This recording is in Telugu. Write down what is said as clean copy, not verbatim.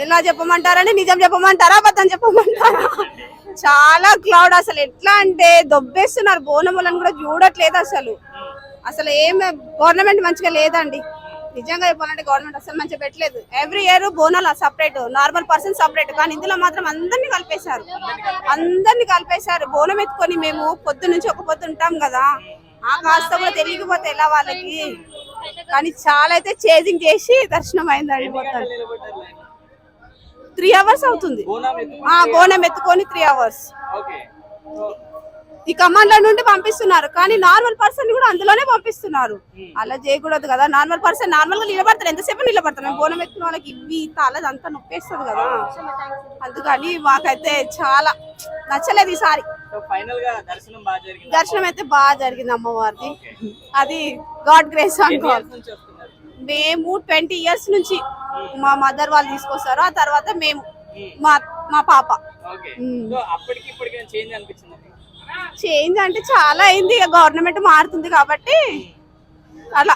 ఎలా చెప్పమంటారని నిజం చెప్పమంటారా అబద్ధం చెప్పమంటారా? చాలా క్లౌడ్ అసలు ఎట్లా అంటే దొబ్బేస్తున్నారు బోనములను కూడా చూడట్లేదు అసలు ఏం గవర్నమెంట్ మంచిగా లేదండి. నిజంగా చెప్పాలంటే గవర్నమెంట్ అసలు మంచిగా పెట్టలేదు. Every year Bonalu separate, normal person separate, కానీ ఇందులో మాత్రం అందరినీ కలిపేశారు. బోనం ఎత్తుకొని మేము పొద్దు నుంచి ఒక పొద్దు ఉంటాం కదా, ఆ కాస్త కూడా తెలియకపోతే ఎలా వాళ్ళకి. కానీ చాలా అయితే చేజింగ్ చేసి దర్శనం అయిందండి. మొత్తం 3 hours అవుతుంది బోనం ఎత్తుకొని 3 hours. ఈ కమాండ్ల నుండి పంపిస్తున్నారు, కానీ నార్మల్ పర్సన్ కూడా అందులోనే పంపిస్తున్నారు. అలా చేయకూడదు కదా. నార్మల్ పర్సన్ నార్మల్ గా నిలబడతారు, ఎంతసేపు నిలబడతారు. బోనం ఎత్తుకున్న వాళ్ళకి ఇవి తల అంతా నొప్పేస్తుంది కదా. అందుకని మాకైతే చాలా నచ్చలేదు ఈసారి. దర్శనం అయితే బాగా జరిగింది అమ్మవారిది. అది గాడ్ గ్రేస్ అనుకోవాలి. మేము 20 years నుంచి మా మదర్ వాళ్ళు తీసుకొస్తారు, ఆ తర్వాత మేము మా పాప. చేంజ్ అంటే చాలా అయింది, గవర్నమెంట్ మారుతుంది కాబట్టి అలా.